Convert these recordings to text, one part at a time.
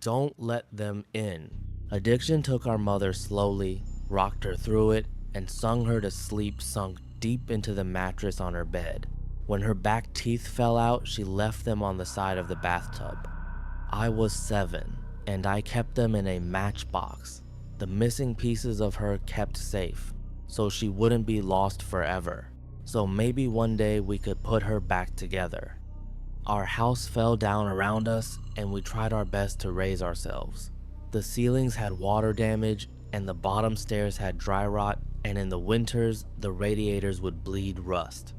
Don't let them in. Addiction took our mother slowly, rocked her through it, and sung her to sleep sunk deep into the mattress on her bed. When her back teeth fell out, she left them on the side of the bathtub. I was 7, and I kept them in a matchbox. The missing pieces of her kept safe, so she wouldn't be lost forever. So maybe one day we could put her back together. Our house fell down around us, and we tried our best to raise ourselves. The ceilings had water damage, and the bottom stairs had dry rot, and in the winters, the radiators would bleed rust.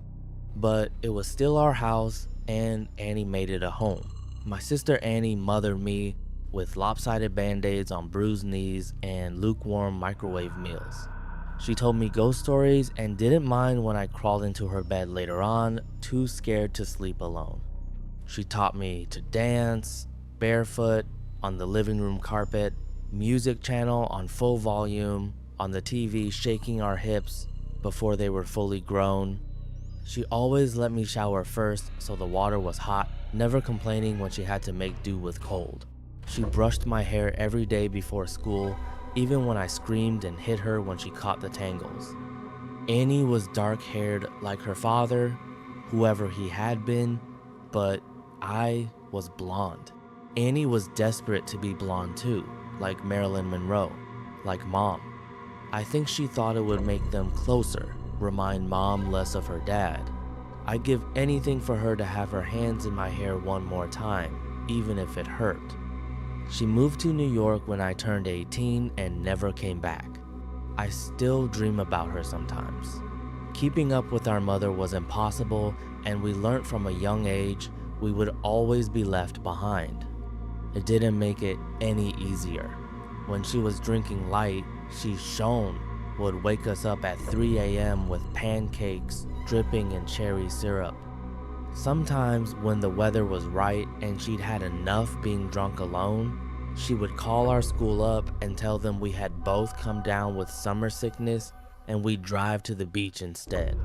But it was still our house, and Annie made it a home. My sister Annie mothered me with lopsided band-aids on bruised knees and lukewarm microwave meals. She told me ghost stories and didn't mind when I crawled into her bed later on, too scared to sleep alone. She taught me to dance, barefoot, on the living room carpet, music channel on full volume, on the TV shaking our hips before they were fully grown. She always let me shower first so the water was hot, never complaining when she had to make do with cold. She brushed my hair every day before school, even when I screamed and hit her when she caught the tangles. Annie was dark-haired like her father, whoever he had been, but I was blonde. Annie was desperate to be blonde too, like Marilyn Monroe, like Mom. I think she thought it would make them closer, remind Mom less of her dad. I'd give anything for her to have her hands in my hair one more time, even if it hurt. She moved to New York when I turned 18 and never came back. I still dream about her sometimes. Keeping up with our mother was impossible, and we learned from a young age we would always be left behind. It didn't make it any easier. When she was drinking light, she shone, would wake us up at 3 a.m. with pancakes dripping in cherry syrup. Sometimes when the weather was right and she'd had enough being drunk alone, she would call our school up and tell them we had both come down with summer sickness and we'd drive to the beach instead.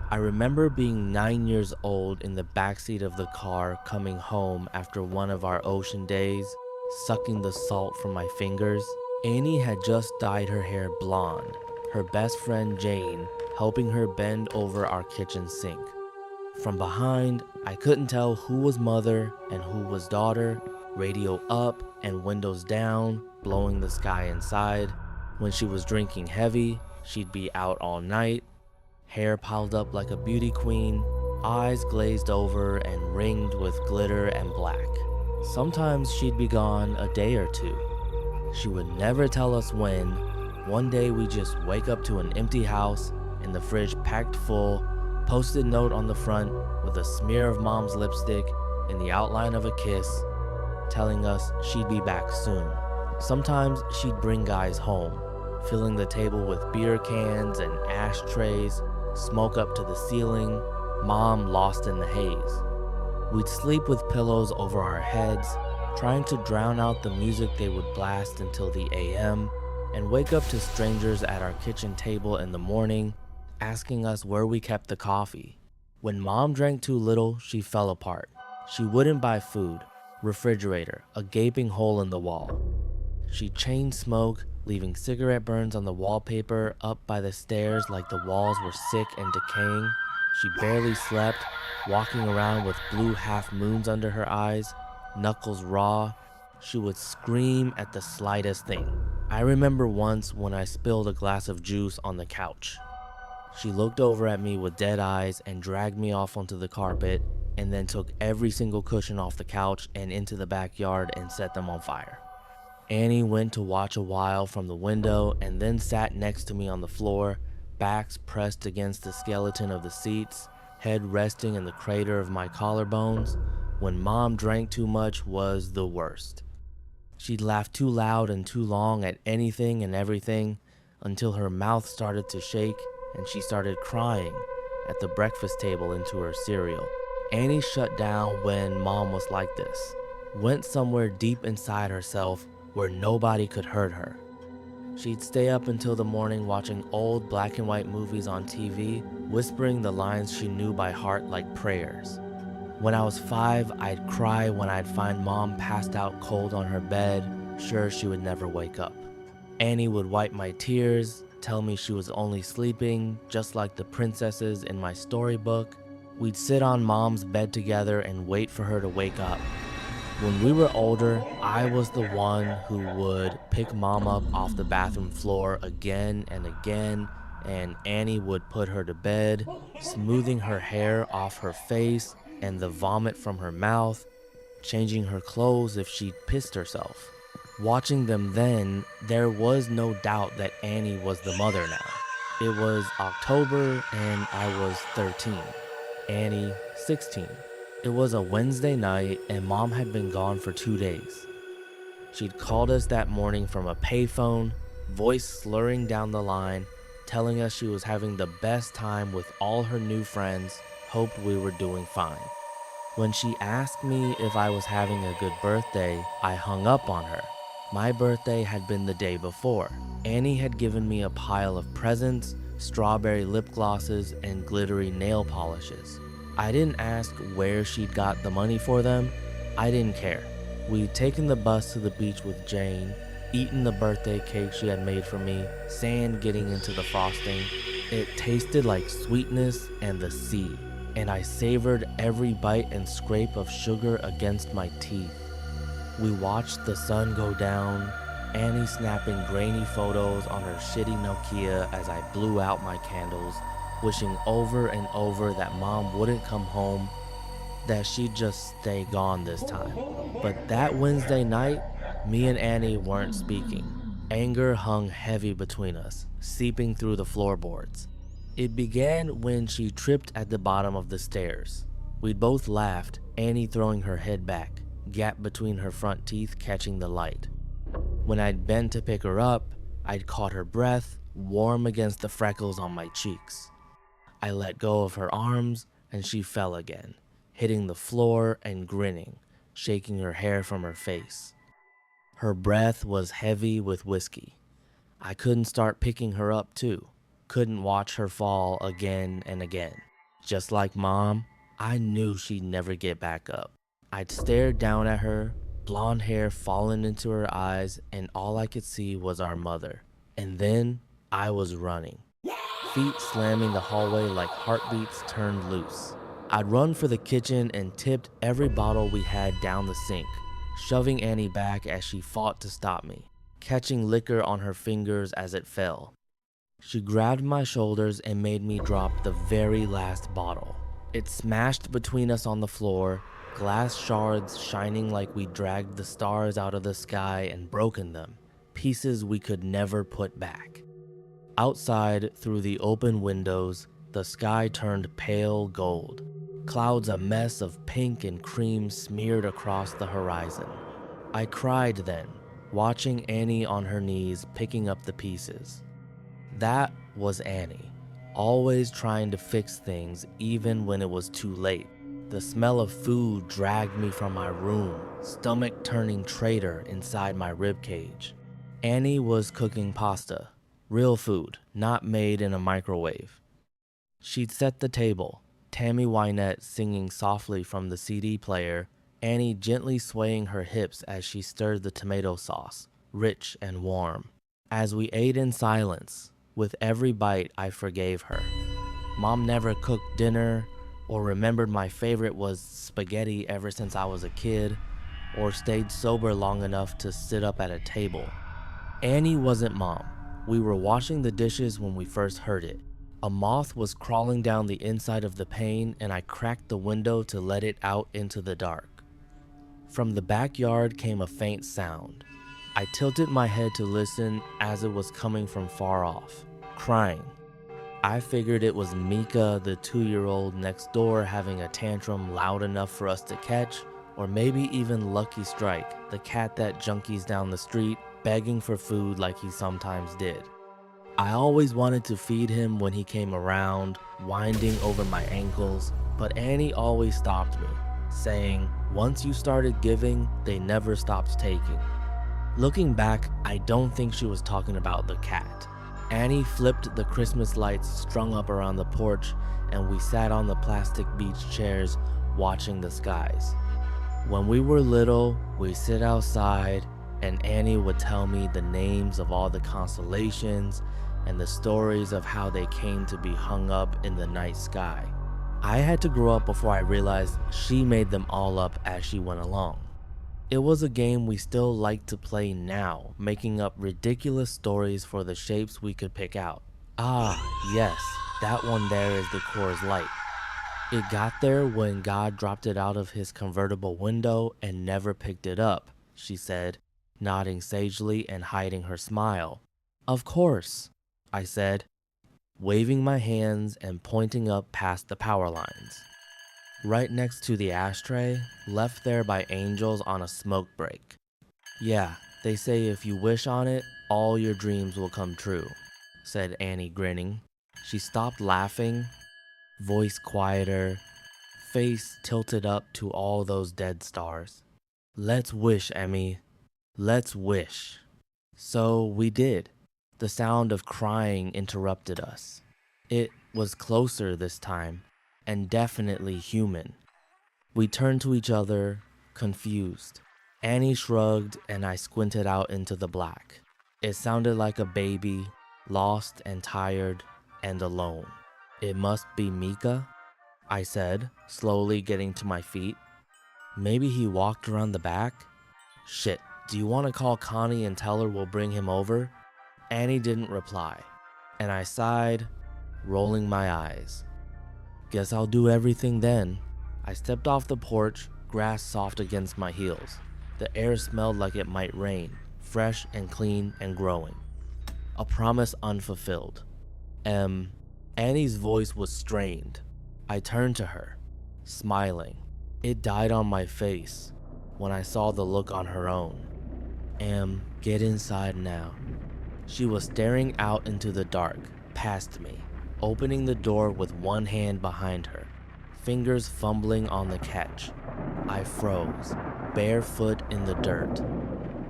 I remember being 9 years old in the backseat of the car coming home after one of our ocean days, sucking the salt from my fingers. Annie had just dyed her hair blonde, her best friend Jane helping her bend over our kitchen sink. From behind, I couldn't tell who was mother and who was daughter, radio up and windows down, blowing the sky inside. When she was drinking heavy, she'd be out all night, hair piled up like a beauty queen, eyes glazed over and ringed with glitter and black. Sometimes she'd be gone a day or two. She would never tell us when. One day we just wake up to an empty house and the fridge packed full, post-it note on the front with a smear of Mom's lipstick and the outline of a kiss, telling us she'd be back soon. Sometimes she'd bring guys home, filling the table with beer cans and ashtrays, smoke up to the ceiling, Mom lost in the haze. We'd sleep with pillows over our heads, trying to drown out the music they would blast until the AM, and wake up to strangers at our kitchen table in the morning, asking us where we kept the coffee. When Mom drank too little, she fell apart. She wouldn't buy food, refrigerator, a gaping hole in the wall. She chain smoked, leaving cigarette burns on the wallpaper up by the stairs like the walls were sick and decaying. She barely slept, walking around with blue half moons under her eyes, knuckles raw. She would scream at the slightest thing. I remember once when I spilled a glass of juice on the couch. She looked over at me with dead eyes and dragged me off onto the carpet, and then took every single cushion off the couch and into the backyard and set them on fire. Annie went to watch a while from the window and then sat next to me on the floor, backs pressed against the skeleton of the seats, head resting in the crater of my collarbones. When Mom drank too much was the worst. She'd laugh too loud and too long at anything and everything until her mouth started to shake and she started crying at the breakfast table into her cereal. Annie shut down when Mom was like this, went somewhere deep inside herself where nobody could hurt her. She'd stay up until the morning watching old black and white movies on TV, whispering the lines she knew by heart like prayers. When I was 5, I'd cry when I'd find Mom passed out cold on her bed, sure she would never wake up. Annie would wipe my tears, tell me she was only sleeping, just like the princesses in my storybook. We'd sit on Mom's bed together and wait for her to wake up. When we were older, I was the one who would pick Mom up off the bathroom floor again and again, and Annie would put her to bed, smoothing her hair off her face and the vomit from her mouth, changing her clothes if she'd pissed herself. Watching them then, there was no doubt that Annie was the mother now. It was October and I was 13, Annie 16. It was a Wednesday night and Mom had been gone for 2 days. She'd called us that morning from a payphone, voice slurring down the line, telling us she was having the best time with all her new friends, hoped we were doing fine. When she asked me if I was having a good birthday, I hung up on her. My birthday had been the day before. Annie had given me a pile of presents, strawberry lip glosses, and glittery nail polishes. I didn't ask where she'd got the money for them. I didn't care. We'd taken the bus to the beach with Jane, eaten the birthday cake she had made for me, sand getting into the frosting. It tasted like sweetness and the sea, and I savored every bite and scrape of sugar against my teeth. We watched the sun go down, Annie snapping grainy photos on her shitty Nokia as I blew out my candles, wishing over and over that Mom wouldn't come home, that she'd just stay gone this time. But that Wednesday night, me and Annie weren't speaking. Anger hung heavy between us, seeping through the floorboards. It began when she tripped at the bottom of the stairs. We'd both laughed, Annie throwing her head back, gap between her front teeth catching the light. When I'd bent to pick her up, I'd caught her breath, warm against the freckles on my cheeks. I let go of her arms and she fell again, hitting the floor and grinning, shaking her hair from her face. Her breath was heavy with whiskey. I couldn't start picking her up too, couldn't watch her fall again and again. Just like Mom, I knew she'd never get back up. I'd stared down at her, blonde hair falling into her eyes, and all I could see was our mother. And then I was running, feet slamming the hallway like heartbeats turned loose. I'd run for the kitchen and tipped every bottle we had down the sink, shoving Annie back as she fought to stop me, catching liquor on her fingers as it fell. She grabbed my shoulders and made me drop the very last bottle. It smashed between us on the floor, glass shards shining like we dragged the stars out of the sky and broken them, pieces we could never put back. Outside, through the open windows, the sky turned pale gold, clouds a mess of pink and cream smeared across the horizon. I cried then, watching Annie on her knees picking up the pieces. That was Annie, always trying to fix things even when it was too late. The smell of food dragged me from my room, stomach-turning traitor inside my ribcage. Annie was cooking pasta, real food, not made in a microwave. She'd set the table, Tammy Wynette singing softly from the CD player, Annie gently swaying her hips as she stirred the tomato sauce, rich and warm. As we ate in silence, with every bite I forgave her. Mom never cooked dinner, or remembered my favorite was spaghetti ever since I was a kid, or stayed sober long enough to sit up at a table. Annie wasn't Mom. We were washing the dishes when we first heard it. A moth was crawling down the inside of the pane and I cracked the window to let it out into the dark. From the backyard came a faint sound. I tilted my head to listen as it was coming from far off, crying. I figured it was Mika, the 2-year-old next door, having a tantrum loud enough for us to catch, or maybe even Lucky Strike, the cat that junkies down the street, begging for food like he sometimes did. I always wanted to feed him when he came around, winding over my ankles, but Annie always stopped me, saying, once you started giving, they never stopped taking. Looking back, I don't think she was talking about the cat. Annie flipped the Christmas lights strung up around the porch, and we sat on the plastic beach chairs, watching the skies. When we were little, we'd sit outside and Annie would tell me the names of all the constellations and the stories of how they came to be hung up in the night sky. I had to grow up before I realized she made them all up as she went along. It was a game we still like to play now, making up ridiculous stories for the shapes we could pick out. Ah, yes, that one there is the Coors Light. It got there when God dropped it out of his convertible window and never picked it up, she said, nodding sagely and hiding her smile. Of course, I said, waving my hands and pointing up past the power lines. Right next to the ashtray, left there by angels on a smoke break. Yeah, they say if you wish on it, all your dreams will come true, said Annie, grinning. She stopped laughing, voice quieter, face tilted up to all those dead stars. Let's wish, Emmy. Let's wish. So we did. The sound of crying interrupted us. It was closer this time, and definitely human. We turned to each other, confused. Annie shrugged and I squinted out into the black. It sounded like a baby, lost and tired and alone. It must be Mika, I said, slowly getting to my feet. Maybe he walked around the back? Shit, do you want to call Connie and tell her we'll bring him over? Annie didn't reply, and I sighed, rolling my eyes. Guess I'll do everything then. I stepped off the porch, grass soft against my heels. The air smelled like it might rain, fresh and clean and growing. A promise unfulfilled. Annie's voice was strained. I turned to her, smiling. It died on my face when I saw the look on her own. Get inside now. She was staring out into the dark, past me, opening the door with one hand behind her, fingers fumbling on the catch. I froze, barefoot in the dirt.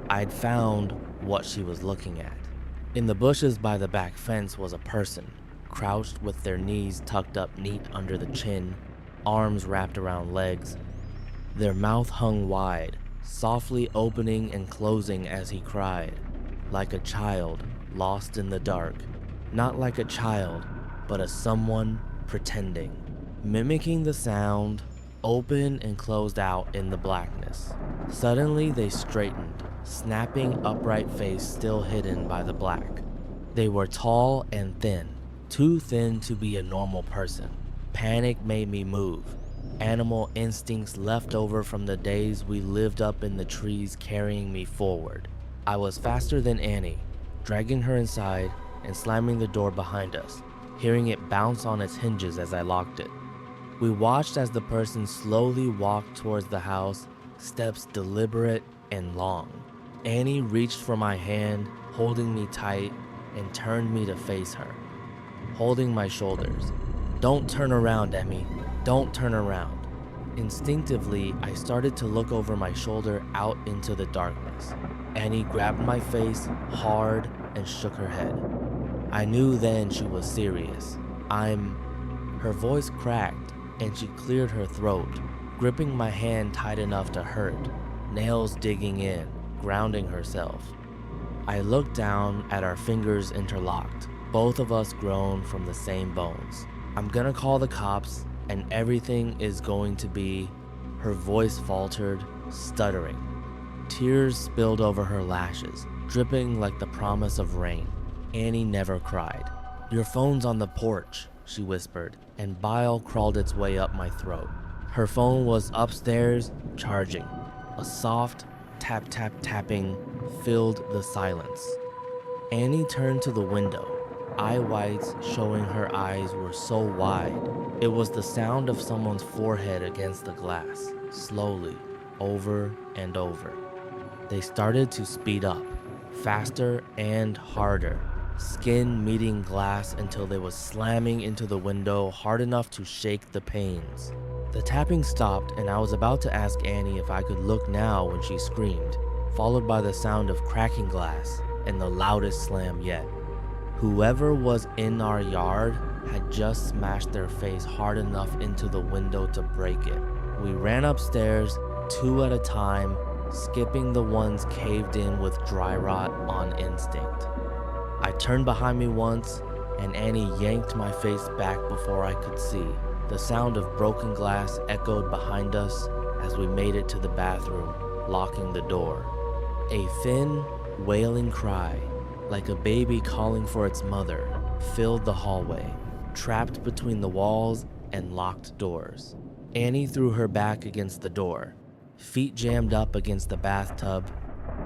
I'd found what she was looking at. In the bushes by the back fence was a person, crouched with their knees tucked up neat under the chin, arms wrapped around legs. Their mouth hung wide, softly opening and closing as he cried, like a child lost in the dark. Not like a child, but as someone pretending, mimicking the sound, open and closed out in the blackness. Suddenly they straightened, snapping upright face still hidden by the black. They were tall and thin, too thin to be a normal person. Panic made me move. Animal instincts left over from the days we lived up in the trees carrying me forward. I was faster than Annie, dragging her inside and slamming the door behind us, hearing it bounce on its hinges as I locked it. We watched as the person slowly walked towards the house, steps deliberate and long. Annie reached for my hand, holding me tight, and turned me to face her, holding my shoulders. Don't turn around, Emmy. Don't turn around. Instinctively, I started to look over my shoulder out into the darkness. Annie grabbed my face hard and shook her head. I knew then she was serious. Her voice cracked and she cleared her throat, gripping my hand tight enough to hurt, nails digging in, grounding herself. I looked down at our fingers interlocked, both of us grown from the same bones. I'm gonna call the cops and everything is going to be... Her voice faltered, stuttering. Tears spilled over her lashes, dripping like the promise of rain. Annie never cried. Your phone's on the porch, she whispered, and bile crawled its way up my throat. Her phone was upstairs, charging. A soft tap tap tapping filled the silence. Annie turned to the window, eye whites showing her eyes were so wide. It was the sound of someone's forehead against the glass, slowly, over and over. They started to speed up, faster and harder, skin meeting glass until they was slamming into the window hard enough to shake the panes. The tapping stopped and I was about to ask Annie if I could look now when she screamed, followed by the sound of cracking glass and the loudest slam yet. Whoever was in our yard had just smashed their face hard enough into the window to break it. We ran upstairs, two at a time, skipping the ones caved in with dry rot on instinct. I turned behind me once, and Annie yanked my face back before I could see. The sound of broken glass echoed behind us as we made it to the bathroom, locking the door. A thin, wailing cry, like a baby calling for its mother, filled the hallway, trapped between the walls and locked doors. Annie threw her back against the door, feet jammed up against the bathtub,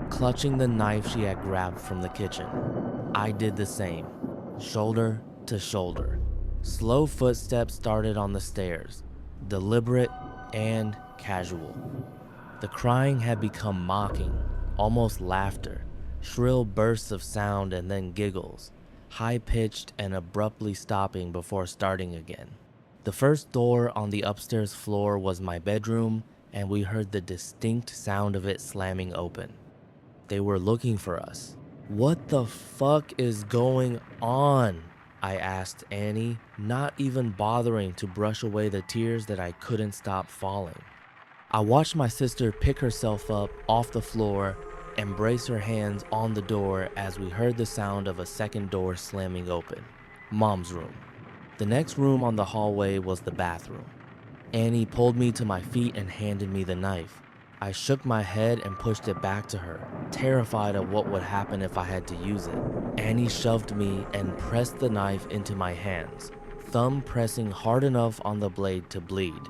clutching the knife she had grabbed from the kitchen. I did the same, shoulder to shoulder. Slow footsteps started on the stairs, deliberate and casual. The crying had become mocking, almost laughter, shrill bursts of sound and then giggles, high-pitched and abruptly stopping before starting again. The first door on the upstairs floor was my bedroom, and we heard the distinct sound of it slamming open. They were looking for us. "What the fuck is going on?" I asked Annie, not even bothering to brush away the tears that I couldn't stop falling. I watched my sister pick herself up off the floor and brace her hands on the door as we heard the sound of a second door slamming open. Mom's room. The next room on the hallway was the bathroom. Annie pulled me to my feet and handed me the knife. I shook my head and pushed it back to her, terrified of what would happen if I had to use it. Annie shoved me and pressed the knife into my hands, thumb pressing hard enough on the blade to bleed.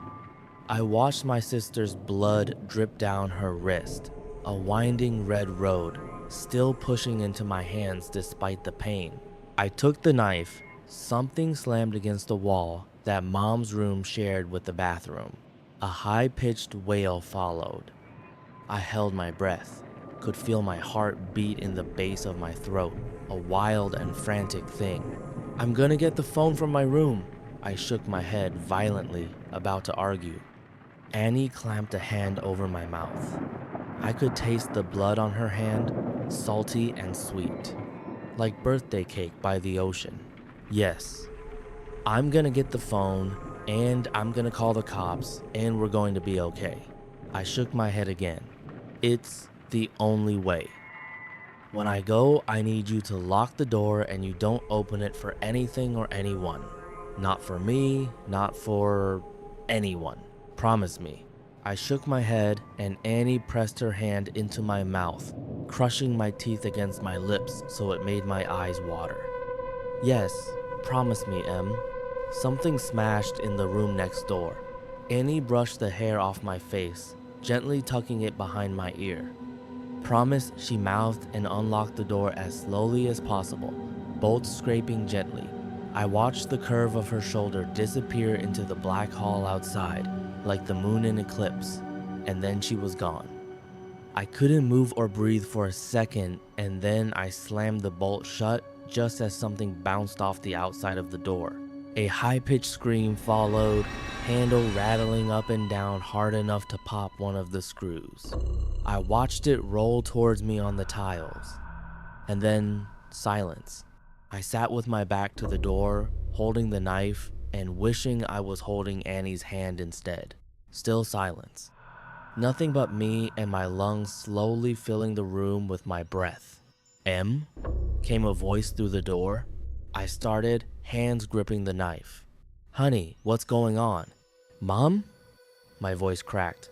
I watched my sister's blood drip down her wrist, a winding red road, still pushing into my hands despite the pain. I took the knife. Something slammed against the wall that Mom's room shared with the bathroom. A high-pitched wail followed. I held my breath, could feel my heart beat in the base of my throat, a wild and frantic thing. "I'm gonna get the phone from my room." I shook my head violently, about to argue. Annie clamped a hand over my mouth. I could taste the blood on her hand, salty and sweet, like birthday cake by the ocean. "Yes, I'm gonna get the phone, and I'm gonna call the cops, and we're going to be okay." I shook my head again. "It's the only way. When I go, I need you to lock the door and you don't open it for anything or anyone. Not for me, not for anyone. Promise me." I shook my head, and Annie pressed her hand into my mouth, crushing my teeth against my lips so it made my eyes water. "Yes, promise me, Em." Something smashed in the room next door. Annie brushed the hair off my face, gently tucking it behind my ear. "Promise," she mouthed and unlocked the door as slowly as possible, bolts scraping gently. I watched the curve of her shoulder disappear into the black hall outside, like the moon in eclipse, and then she was gone. I couldn't move or breathe for a second, and then I slammed the bolt shut just as something bounced off the outside of the door. A high-pitched scream followed, handle rattling up and down hard enough to pop one of the screws. I watched it roll towards me on the tiles, and then silence. I sat with my back to the door, holding the knife and wishing I was holding Annie's hand instead. Still silence. Nothing but me and my lungs slowly filling the room with my breath. "Em?" came a voice through the door. I started, hands gripping the knife. "Honey, what's going on?" "Mom?" My voice cracked.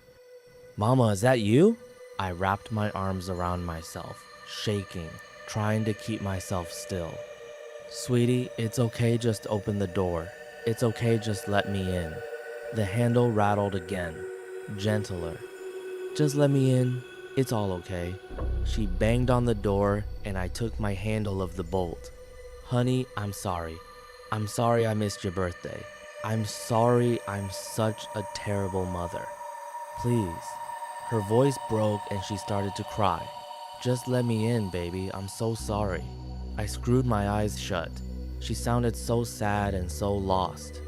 "Mama, is that you?" I wrapped my arms around myself, shaking, trying to keep myself still. "Sweetie, it's okay, just open the door. It's okay, just let me in." The handle rattled again, gentler. "Just let me in. It's all okay." She banged on the door, and I took my handle of the bolt. "Honey, I'm sorry. I'm sorry I missed your birthday. I'm sorry I'm such a terrible mother. Please." Her voice broke and she started to cry. "Just let me in, baby. I'm so sorry." I screwed my eyes shut. She sounded so sad and so lost.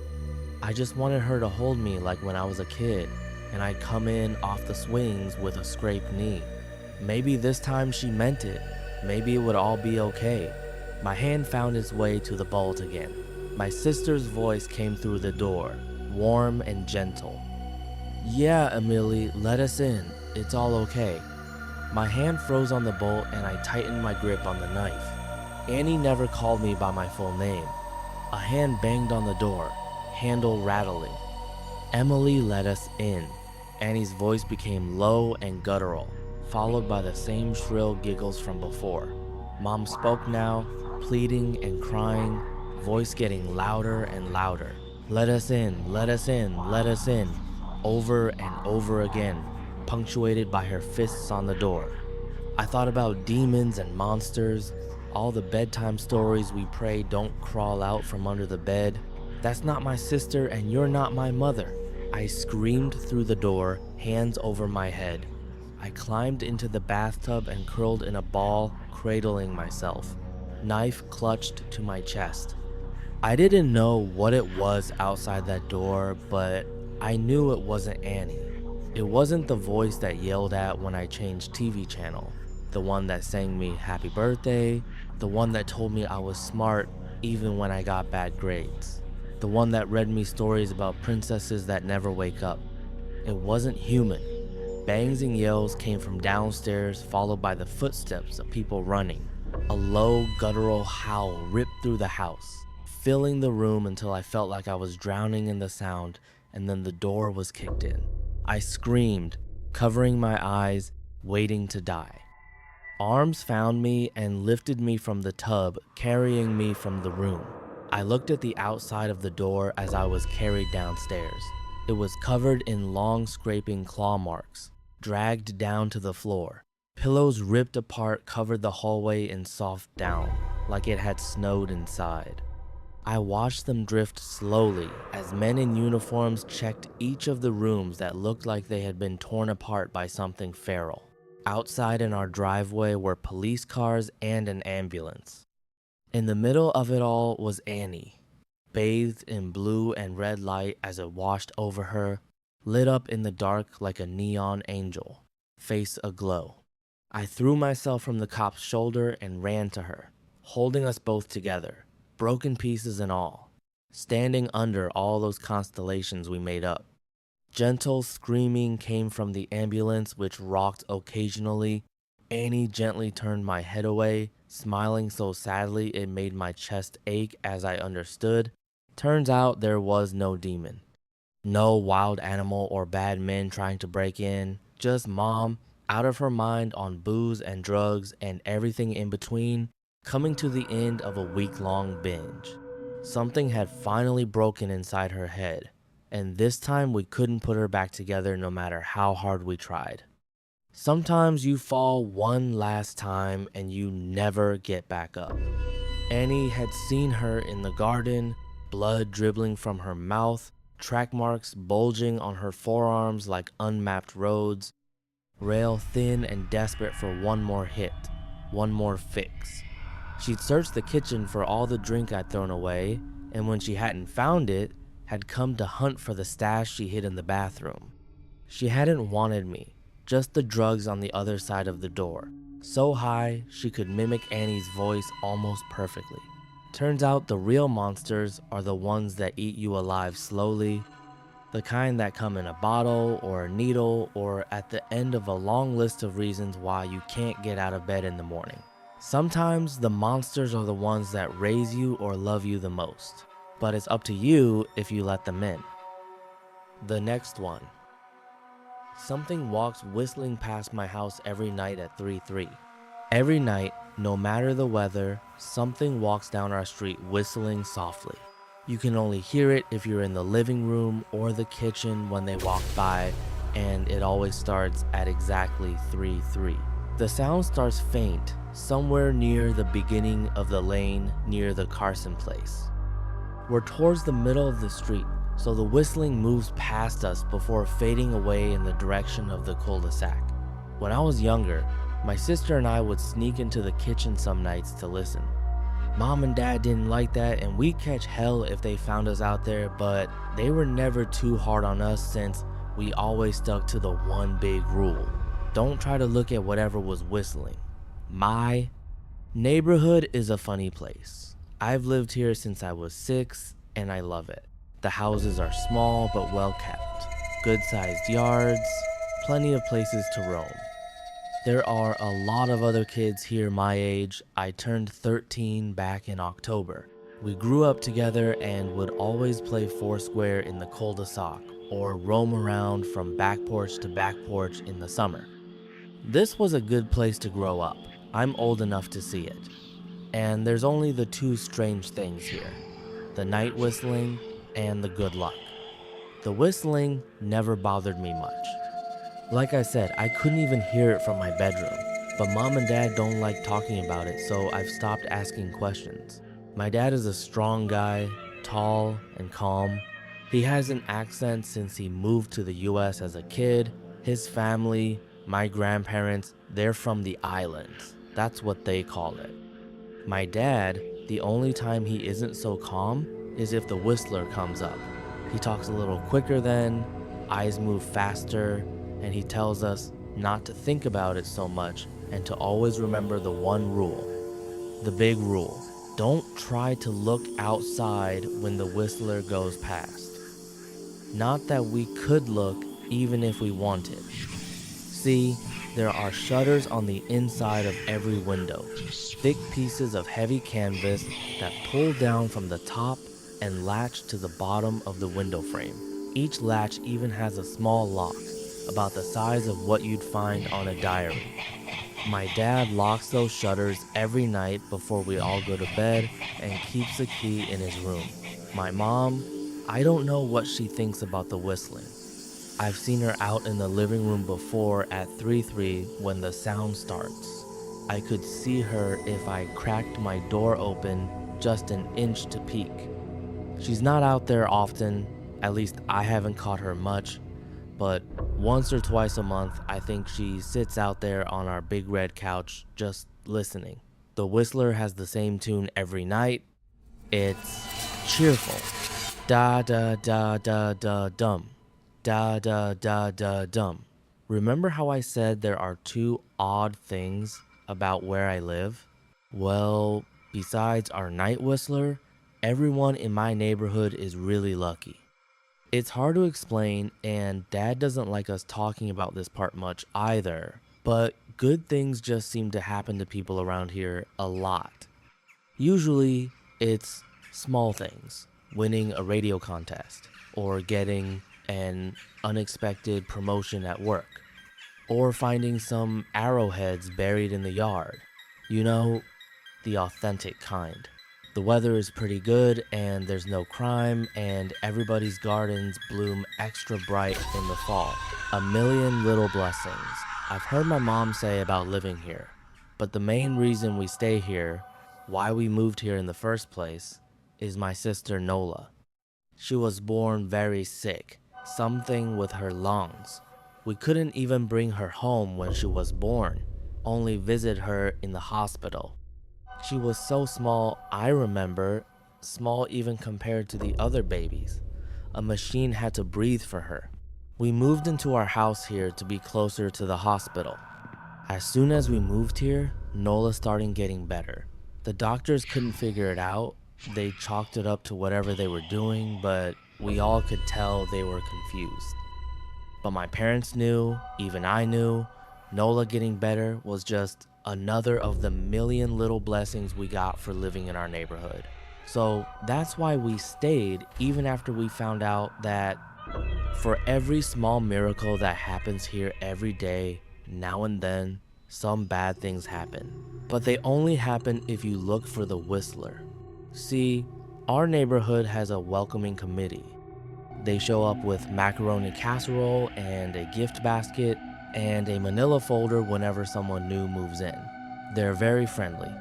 I just wanted her to hold me like when I was a kid, and I'd come in off the swings with a scraped knee. Maybe this time she meant it. Maybe it would all be okay. My hand found its way to the bolt again. My sister's voice came through the door, warm and gentle. "Yeah, Emily, let us in. It's all okay." My hand froze on the bolt and I tightened my grip on the knife. Annie never called me by my full name. A hand banged on the door, handle rattling. Emily let us in. Annie's voice became low and guttural, followed by the same shrill giggles from before. Mom spoke now, pleading and crying, voice getting louder and louder. "Let us in, let us in, let us in," over and over again, punctuated by her fists on the door. I thought about demons and monsters, all the bedtime stories we pray don't crawl out from under the bed. "That's not my sister and you're not my mother." I screamed through the door, hands over my head. I climbed into the bathtub and curled in a ball, cradling myself, knife clutched to my chest. I didn't know what it was outside that door, but I knew it wasn't Annie. It wasn't the voice that yelled at when I changed TV channel, the one that sang me happy birthday, the one that told me I was smart even when I got bad grades, the one that read me stories about princesses that never wake up. It wasn't human. Bangs and yells came from downstairs, followed by the footsteps of people running. A low, guttural howl ripped through the house, filling the room until I felt like I was drowning in the sound, and then the door was kicked in. I screamed, covering my eyes, waiting to die. Arms found me and lifted me from the tub, carrying me from the room. I looked at the outside of the door as I was carried downstairs. It was covered in long scraping claw marks, dragged down to the floor. Pillows ripped apart covered the hallway in soft down, like it had snowed inside. I watched them drift slowly as men in uniforms checked each of the rooms that looked like they had been torn apart by something feral. Outside in our driveway were police cars and an ambulance. In the middle of it all was Annie, bathed in blue and red light as it washed over her, lit up in the dark like a neon angel, face aglow. I threw myself from the cop's shoulder and ran to her, holding us both together, broken pieces and all, standing under all those constellations we made up. Gentle screaming came from the ambulance, which rocked occasionally. Annie gently turned my head away, smiling so sadly it made my chest ache as I understood. Turns out there was no demon. No wild animal or bad men trying to break in. Just Mom, out of her mind on booze and drugs and everything in between, coming to the end of a week-long binge. Something had finally broken inside her head, and this time we couldn't put her back together no matter how hard we tried. Sometimes you fall one last time and you never get back up. Annie had seen her in the garden, blood dribbling from her mouth, track marks bulging on her forearms like unmapped roads, rail thin and desperate for one more hit, one more fix. She'd searched the kitchen for all the drink I'd thrown away, and when she hadn't found it, had come to hunt for the stash she hid in the bathroom. She hadn't wanted me, just the drugs on the other side of the door, so high she could mimic Annie's voice almost perfectly. Turns out the real monsters are the ones that eat you alive slowly, the kind that come in a bottle or a needle or at the end of a long list of reasons why you can't get out of bed in the morning. Sometimes the monsters are the ones that raise you or love you the most, but it's up to you if you let them in. The next one. Something walks whistling past my house every night at 3:03. Every night, no matter the weather, something walks down our street whistling softly. You can only hear it if you're in the living room or the kitchen when they walk by, and it always starts at exactly 3:03. The sound starts faint, somewhere near the beginning of the lane near the Carson place. We're towards the middle of the street, so the whistling moves past us before fading away in the direction of the cul-de-sac. When I was younger, my sister and I would sneak into the kitchen some nights to listen. Mom and Dad didn't like that, and we'd catch hell if they found us out there, but they were never too hard on us since we always stuck to the one big rule. Don't try to look at whatever was whistling. My neighborhood is a funny place. I've lived here since I was 6, and I love it. The houses are small but well kept. good-sized yards, plenty of places to roam. There are a lot of other kids here my age. I turned 13 back in October. We grew up together and would always play foursquare in the cul-de-sac or roam around from back porch to back porch in the summer. This was a good place to grow up. I'm old enough to see it. And there's only the two strange things here: the night whistling and the good luck. The whistling never bothered me much. Like I said, I couldn't even hear it from my bedroom, but mom and dad don't like talking about it, so I've stopped asking questions. My dad is a strong guy, tall and calm. He has an accent since he moved to the US as a kid. His family, my grandparents, they're from the islands. That's what they call it. My dad, the only time he isn't so calm is if the whistler comes up. He talks a little quicker then, eyes move faster, and he tells us not to think about it so much and to always remember the one rule. The big rule: don't try to look outside when the whistler goes past. Not that we could look even if we wanted. See, there are shutters on the inside of every window, thick pieces of heavy canvas that pull down from the top and latch to the bottom of the window frame. Each latch even has a small lock, about the size of what you'd find on a diary. My dad locks those shutters every night before we all go to bed and keeps the key in his room. My mom, I don't know what she thinks about the whistling. I've seen her out in the living room before at 3:03 when the sound starts. I could see her if I cracked my door open just an inch to peek. She's not out there often, at least I haven't caught her much, but once or twice a month I think she sits out there on our big red couch just listening. The whistler has the same tune every night. It's cheerful. Da da da da da dum. Da da da da dum. Remember how I said there are two odd things about where I live? Well, besides our night whistler, everyone in my neighborhood is really lucky. It's hard to explain, and Dad doesn't like us talking about this part much either, but good things just seem to happen to people around here a lot. Usually, it's small things: winning a radio contest, or getting an unexpected promotion at work, or finding some arrowheads buried in the yard. You know, the authentic kind. The weather is pretty good and there's no crime, and everybody's gardens bloom extra bright in the fall. A million little blessings. I've heard my mom say about living here, but the main reason we stay here, why we moved here in the first place, is my sister Nola. She was born very sick, something with her lungs. We couldn't even bring her home when she was born, only visit her in the hospital. She was so small, I remember, small even compared to the other babies. A machine had to breathe for her. We moved into our house here to be closer to the hospital. As soon as we moved here, Nola started getting better. The doctors couldn't figure it out. They chalked it up to whatever they were doing, but we all could tell they were confused. But my parents knew, even I knew, Nola getting better was just another of the million little blessings we got for living in our neighborhood. So that's why we stayed even after we found out that for every small miracle that happens here every day, now and then, some bad things happen. But they only happen if you look for the whistler. See, our neighborhood has a welcoming committee. They show up with macaroni casserole and a gift basket and a manila folder whenever someone new moves in. They're very friendly.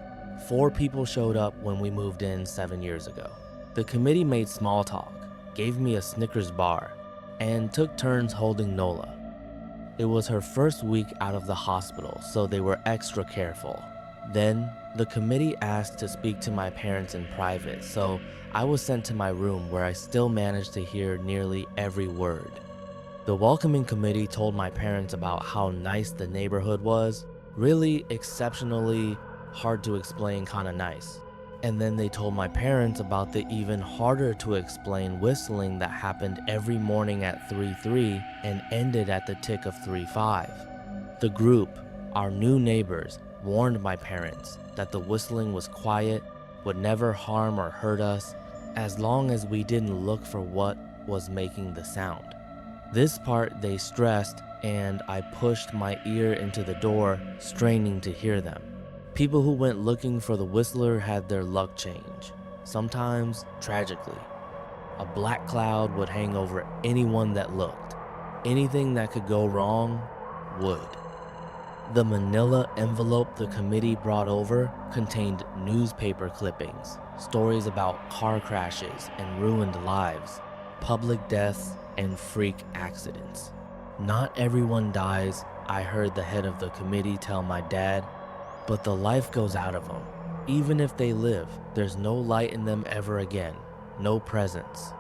4 people showed up when we moved in 7 years ago. The committee made small talk, gave me a Snickers bar, and took turns holding Nola. It was her first week out of the hospital, so they were extra careful. Then, the committee asked to speak to my parents in private, so I was sent to my room where I still managed to hear nearly every word. The welcoming committee told my parents about how nice the neighborhood was, really exceptionally hard to explain kinda nice. And then they told my parents about the even harder to explain whistling that happened every morning at 3:03 and ended at the tick of 3:05. The group, our new neighbors, warned my parents that the whistling was quiet, would never harm or hurt us, as long as we didn't look for what was making the sound. This part they stressed, and I pushed my ear into the door, straining to hear them. People who went looking for the whistler had their luck change, sometimes tragically. A black cloud would hang over anyone that looked. Anything that could go wrong would. The manila envelope the committee brought over contained newspaper clippings, stories about car crashes and ruined lives, public deaths, and freak accidents. Not everyone dies, I heard the head of the committee tell my dad, but the life goes out of them. Even if they live, there's no light in them ever again, no presence.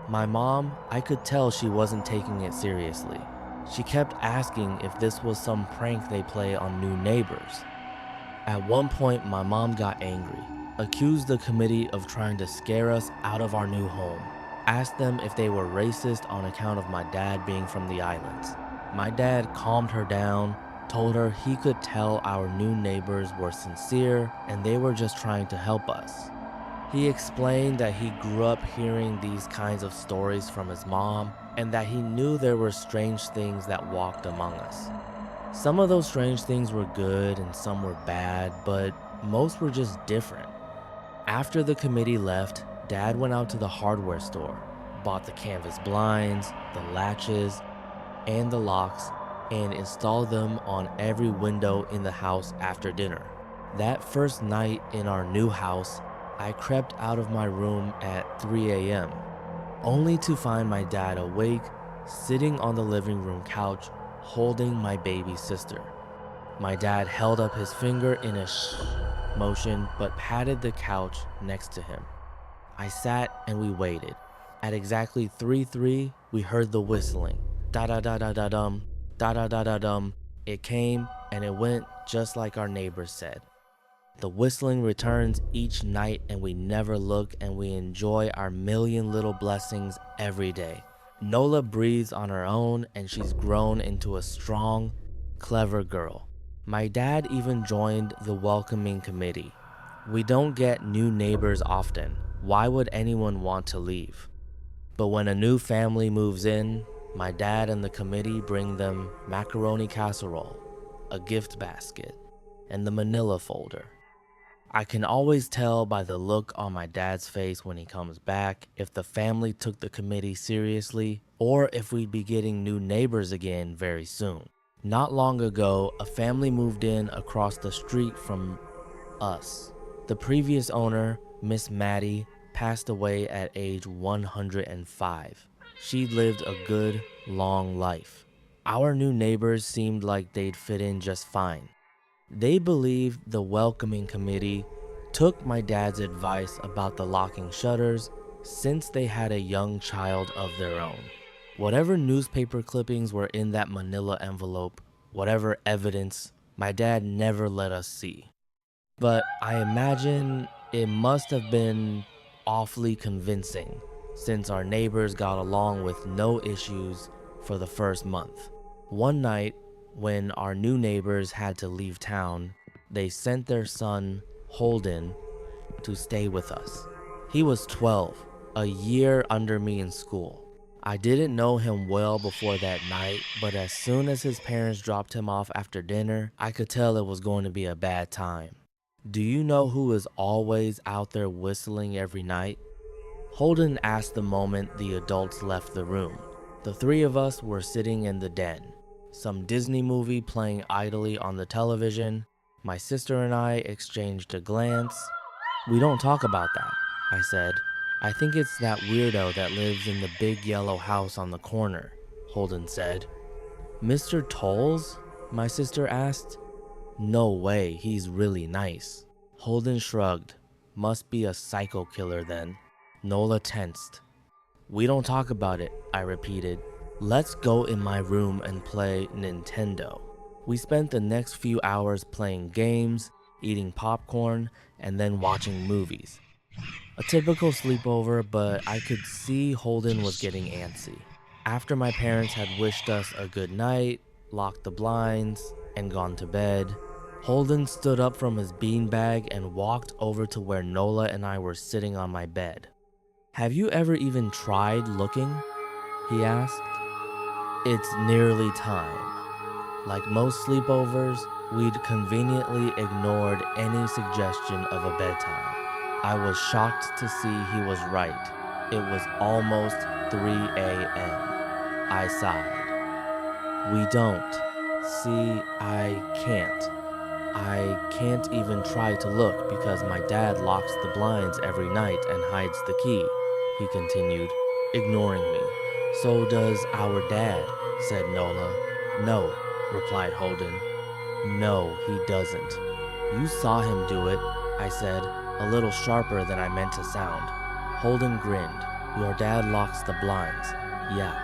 My mom, I could tell she wasn't taking it seriously. She kept asking if this was some prank they play on new neighbors. At one point, my mom got angry, accused the committee of trying to scare us out of our new home, asked them if they were racist on account of my dad being from the islands. My dad calmed her down, told her he could tell our new neighbors were sincere and they were just trying to help us. He explained that he grew up hearing these kinds of stories from his mom and that he knew there were strange things that walked among us. Some of those strange things were good and some were bad, but most were just different. After the committee left, Dad went out to the hardware store, bought the canvas blinds, the latches, and the locks, and installed them on every window in the house after dinner. That first night in our new house, I crept out of my room at 3 a.m., only to find my dad awake, sitting on the living room couch, holding my baby sister. My dad held up his finger in a shh motion, but patted the couch next to him. I sat and we waited. At exactly 3:03, we heard the whistling. Da-da-da-da-da-dum, da-da-da-da-dum. It came and it went just like our neighbors said. The whistling returns each night and we never look and we enjoy our million little blessings every day. Nola breathes on her own and she's grown into a strong, clever girl. My dad even joined the welcoming committee. We don't get new neighbors often. Why would anyone want to leave? But when a new family moves in, my dad and the committee bring them macaroni casserole, a gift basket, and the manila folder. I can always tell by the look on my dad's face when he comes back if the family took the committee seriously or if we'd be getting new neighbors again very soon. Not long ago, a family moved in across the street from us. The previous owner, Miss Maddie, passed away at age 105. She'd lived a good, long life. Our new neighbors seemed like they'd fit in just fine. They believed the welcoming committee took my dad's advice about the locking shutters since they had a young child of their own. Whatever newspaper clippings were in that manila envelope, whatever evidence, my dad never let us see. But I imagine it must have been awfully convincing since our neighbors got along with no issues for the first month. One night, when our new neighbors had to leave town, they sent their son, Holden, to stay with us. He was 12, a year under me in school. I didn't know him well before that night, but as soon as his parents dropped him off after dinner, I could tell it was going to be a bad time. Do you know who is always out there whistling every night? Holden asked the moment the adults left the room. The three of us were sitting in the den. Some Disney movie playing idly on the television. My sister and I exchanged a glance. "We don't talk about that," I said. "I think it's that weirdo that lives in the big yellow house on the corner," Holden said. "Mr. Tolles?" my sister asked. "No way, he's really nice." Holden shrugged. Must be a psycho killer then. Nola tensed. "We don't talk about it," I repeated. "Let's go in my room and play Nintendo." We spent the next few hours playing games, eating popcorn, and then watching movies. A typical sleepover, but I could see Holden was getting antsy. After my parents had wished us a good night, locked the blinds, and gone to bed, Holden stood up from his beanbag and walked over to where Nola and I were sitting on my bed. "Have you ever even tried looking?" he asked. "It's nearly time." Like most sleepovers, we'd conveniently ignored any suggestion of a bedtime. I was shocked to see he was right. It was almost 3 a.m. I sighed. "We don't. See, I can't. I can't even try to look because my dad locks the blinds every night and hides the key," he continued, ignoring me. "So does our dad," said Nola. "No," replied Holden. "No, he doesn't." "You saw him do it," I said, a little sharper than I meant to sound. Holden grinned. "Your dad locks the blinds." "Yeah,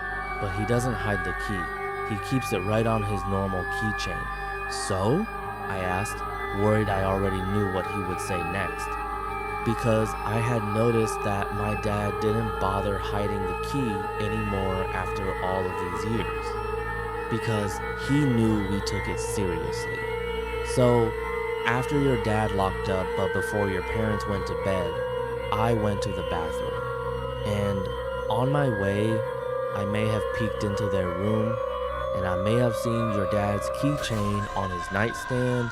but he doesn't hide the key. He keeps it right on his normal keychain." "So?" I asked, worried I already knew what he would say next. Because I had noticed that my dad didn't bother hiding the key anymore after all of these years. Because he knew we took it seriously. "So, after your dad locked up but before your parents went to bed, I went to the bathroom. And on my way, I may have peeked into their room, and I may have seen your dad's keychain on his nightstand,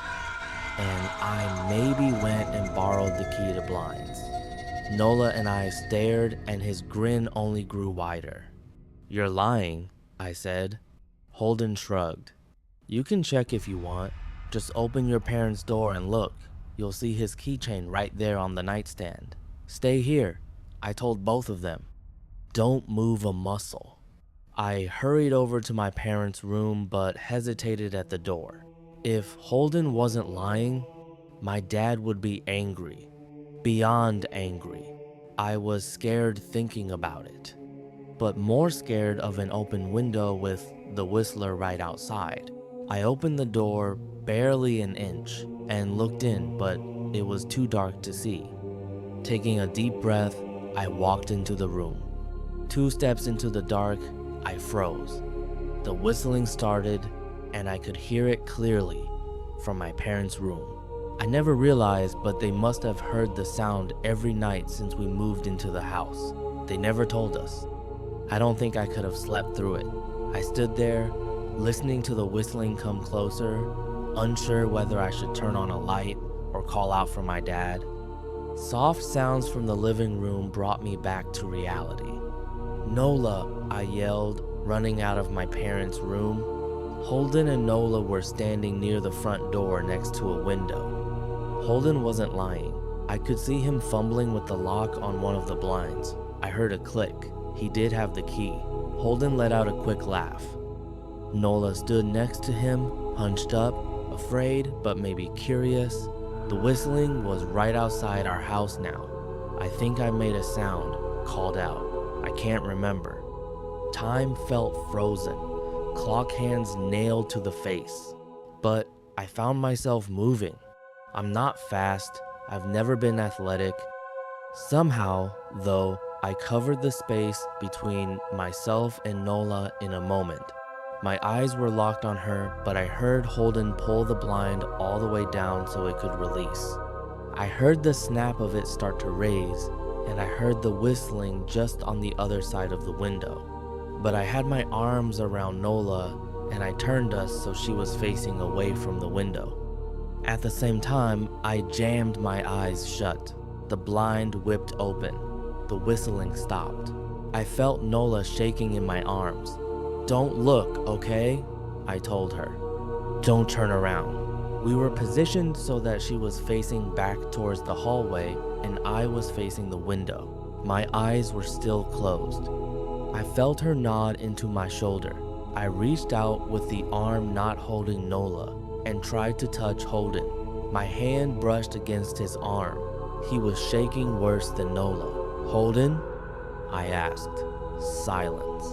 and I maybe went and borrowed the key to blinds." Nola and I stared, and his grin only grew wider. "You're lying," I said. Holden shrugged. "You can check if you want. Just open your parents' door and look. You'll see his keychain right there on the nightstand. Stay here," I told both of them. "Don't move a muscle." I hurried over to my parents' room but hesitated at the door. If Holden wasn't lying, my dad would be angry. Beyond angry. I was scared thinking about it, but more scared of an open window with the Whistler right outside. I opened the door barely an inch and looked in, but it was too dark to see. Taking a deep breath, I walked into the room. 2 steps into the dark, I froze. The whistling started, and I could hear it clearly from my parents' room. I never realized, but they must have heard the sound every night since we moved into the house. They never told us. I don't think I could have slept through it. I stood there, listening to the whistling come closer, unsure whether I should turn on a light or call out for my dad. Soft sounds from the living room brought me back to reality. "Nola," I yelled, running out of my parents' room. Holden and Nola were standing near the front door next to a window. Holden wasn't lying. I could see him fumbling with the lock on one of the blinds. I heard a click. He did have the key. Holden let out a quick laugh. Nola stood next to him, hunched up, afraid but maybe curious. The whistling was right outside our house now. I think I made a sound, called out. I can't remember. Time felt frozen, clock hands nailed to the face. But I found myself moving. I'm not fast, I've never been athletic. Somehow, though, I covered the space between myself and Nola in a moment. My eyes were locked on her, but I heard Holden pull the blind all the way down so it could release. I heard the snap of it start to raise, and I heard the whistling just on the other side of the window. But I had my arms around Nola, and I turned us so she was facing away from the window. At the same time, I jammed my eyes shut. The blind whipped open. The whistling stopped. I felt Nola shaking in my arms. "Don't look, okay?" I told her. "Don't turn around." We were positioned so that she was facing back towards the hallway and I was facing the window. My eyes were still closed. I felt her nod into my shoulder. I reached out with the arm not holding Nola and tried to touch Holden. My hand brushed against his arm. He was shaking worse than Nola. "Holden?" I asked. Silence.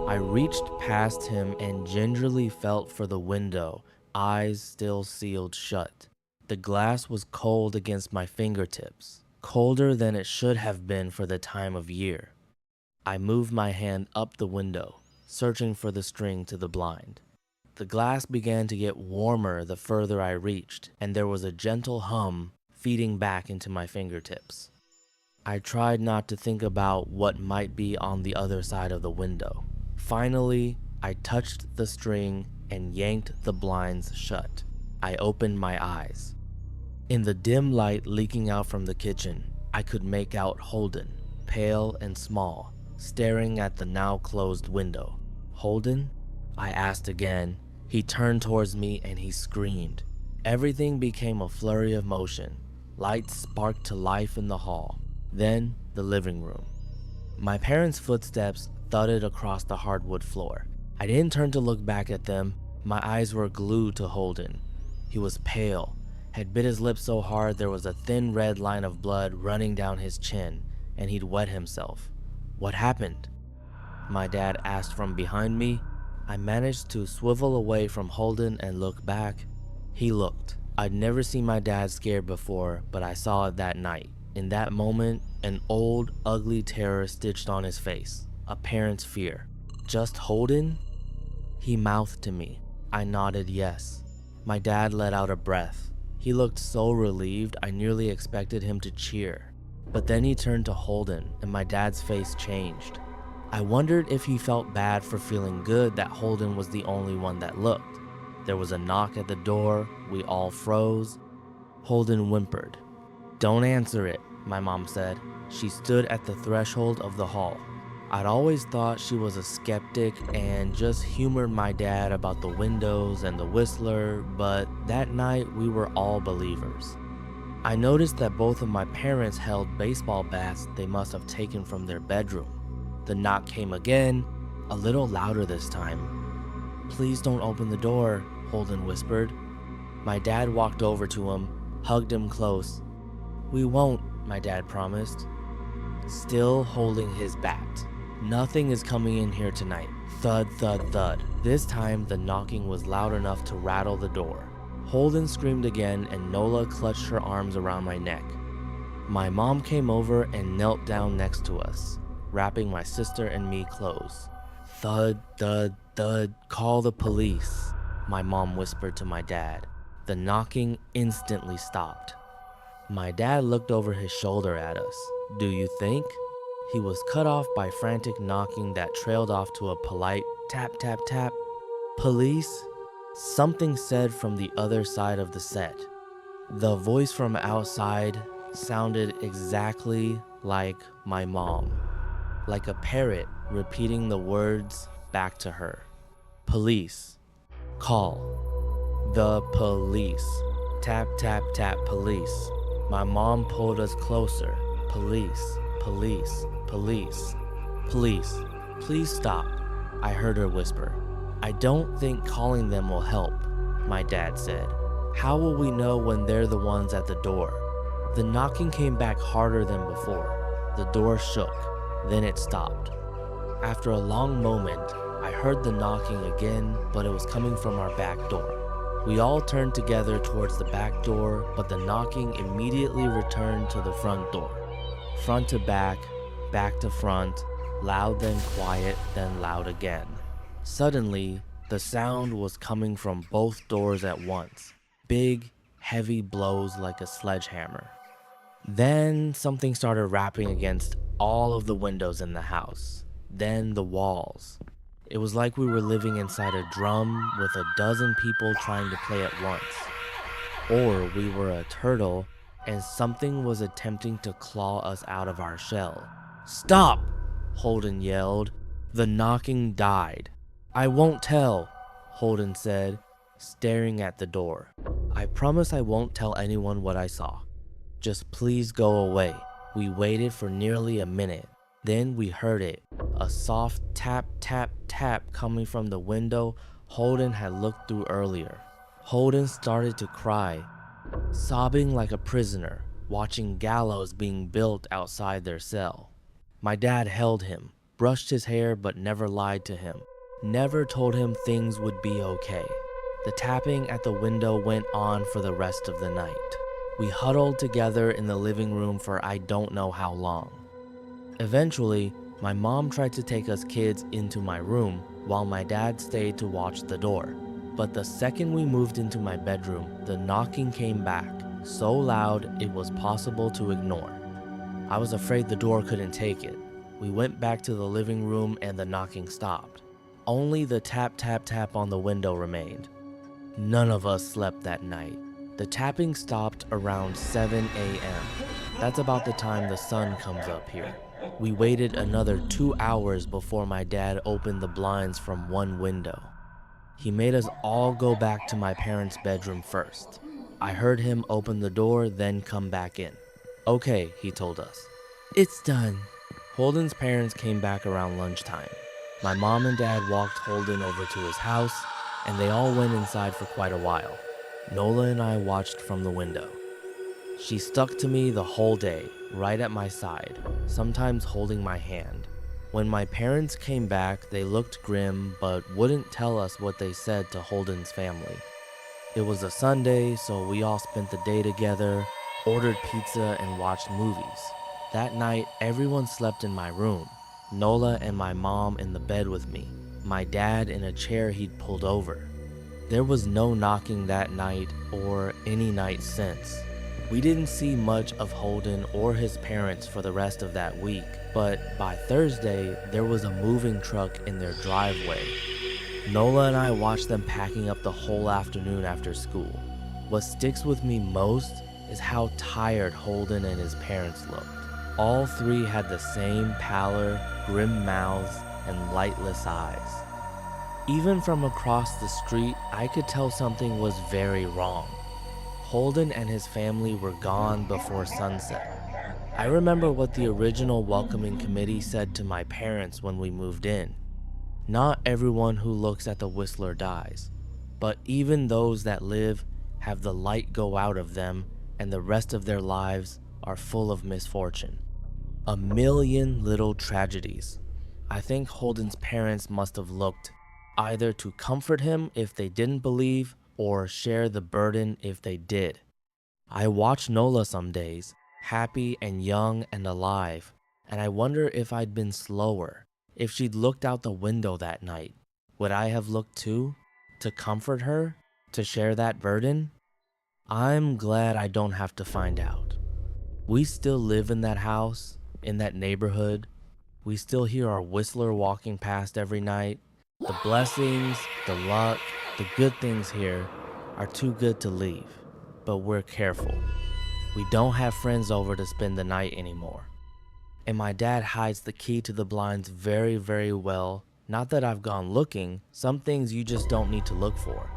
I reached past him and gingerly felt for the window, eyes still sealed shut. The glass was cold against my fingertips, colder than it should have been for the time of year. I moved my hand up the window, searching for the string to the blind. The glass began to get warmer the further I reached, and there was a gentle hum feeding back into my fingertips. I tried not to think about what might be on the other side of the window. Finally, I touched the string and yanked the blinds shut. I opened my eyes. In the dim light leaking out from the kitchen, I could make out Holden, pale and small, staring at the now closed window. "Holden?" I asked again. He turned towards me and he screamed. Everything became a flurry of motion. Lights sparked to life in the hall, then the living room. My parents' footsteps thudded across the hardwood floor. I didn't turn to look back at them. My eyes were glued to Holden. He was pale, had bit his lip so hard there was a thin red line of blood running down his chin, and he'd wet himself. "What happened?" my dad asked from behind me. I managed to swivel away from Holden and look back. He looked. I'd never seen my dad scared before, but I saw it that night. In that moment, an old, ugly terror stitched on his face, a parent's fear. "Just Holden?" he mouthed to me. I nodded yes. My dad let out a breath. He looked so relieved I nearly expected him to cheer. But then he turned to Holden and my dad's face changed. I wondered if he felt bad for feeling good that Holden was the only one that looked. There was a knock at the door. We all froze. Holden whimpered. "Don't answer it," my mom said. She stood at the threshold of the hall. I'd always thought she was a skeptic and just humored my dad about the windows and the Whistler, but that night we were all believers. I noticed that both of my parents held baseball bats they must have taken from their bedroom. The knock came again, a little louder this time. "Please don't open the door," Holden whispered. My dad walked over to him, hugged him close. "We won't," my dad promised, still holding his bat. "Nothing is coming in here tonight." Thud, thud, thud. This time the knocking was loud enough to rattle the door. Holden screamed again and Nola clutched her arms around my neck. My mom came over and knelt down next to us, wrapping my sister and me close. "Thud, thud, thud, call the police," my mom whispered to my dad. The knocking instantly stopped. My dad looked over his shoulder at us. "Do you think?" He was cut off by frantic knocking that trailed off to a polite tap, tap, tap. "Police?" Something said from the other side of the set. The voice from outside sounded exactly like my mom, like a parrot repeating the words back to her. "Police. Call. The police. Tap, tap, tap, police." My mom pulled us closer. "Police. Police. Police. Police. Please stop," I heard her whisper. "I don't think calling them will help," my dad said. "How will we know when they're the ones at the door?" The knocking came back harder than before. The door shook, then it stopped. After a long moment, I heard the knocking again, but it was coming from our back door. We all turned together towards the back door, but the knocking immediately returned to the front door. Front to back to front, loud then quiet, then loud again. Suddenly, the sound was coming from both doors at once. Big, heavy blows like a sledgehammer. Then something started rapping against all of the windows in the house. Then the walls. It was like we were living inside a drum with a dozen people trying to play at once. Or we were a turtle and something was attempting to claw us out of our shell. "Stop!" Holden yelled. The knocking died. "I won't tell," Holden said, staring at the door. "I promise I won't tell anyone what I saw. Just please go away." We waited for nearly a minute. Then we heard it, a soft tap, tap, tap coming from the window Holden had looked through earlier. Holden started to cry, sobbing like a prisoner, watching gallows being built outside their cell. My dad held him, brushed his hair but never lied to him, never told him things would be okay. The tapping at the window went on for the rest of the night. We huddled together in the living room for I don't know how long. Eventually, my mom tried to take us kids into my room while my dad stayed to watch the door. But the second we moved into my bedroom, the knocking came back, so loud it was possible to ignore. I was afraid the door couldn't take it. We went back to the living room and the knocking stopped. Only the tap tap tap on the window remained. None of us slept that night. The tapping stopped around 7 a.m. That's about the time the sun comes up here. We waited another 2 hours before my dad opened the blinds from one window. He made us all go back to my parents' bedroom first. I heard him open the door, then come back in. Okay, he told us. It's done. Holden's parents came back around lunchtime. My mom and dad walked Holden over to his house, and they all went inside for quite a while. Nola and I watched from the window. She stuck to me the whole day, right at my side, sometimes holding my hand. When my parents came back, they looked grim, but wouldn't tell us what they said to Holden's family. It was a Sunday, so we all spent the day together, ordered pizza, and watched movies. That night, everyone slept in my room. Nola and my mom in the bed with me, my dad in a chair he'd pulled over. There was no knocking that night or any night since. We didn't see much of Holden or his parents for the rest of that week, but by Thursday, there was a moving truck in their driveway. Nola and I watched them packing up the whole afternoon after school. What sticks with me most is how tired Holden and his parents looked. All three had the same pallor, grim mouths, and lightless eyes. Even from across the street, I could tell something was very wrong. Holden and his family were gone before sunset. I remember what the original welcoming committee said to my parents when we moved in. Not everyone who looks at the Whistler dies, but even those that live have the light go out of them, and the rest of their lives are full of misfortune. A million little tragedies. I think Holden's parents must have looked either to comfort him if they didn't believe or share the burden if they did. I watch Nola some days, happy and young and alive, and I wonder if I'd been slower. If she'd looked out the window that night, would I have looked too? To comfort her? To share that burden? I'm glad I don't have to find out. We still live in that house, in that neighborhood. We still hear our Whistler walking past every night. The blessings, the luck, the good things here are too good to leave, but we're careful. We don't have friends over to spend the night anymore. And my dad hides the key to the blinds very, very well. Not that I've gone looking, some things you just don't need to look for.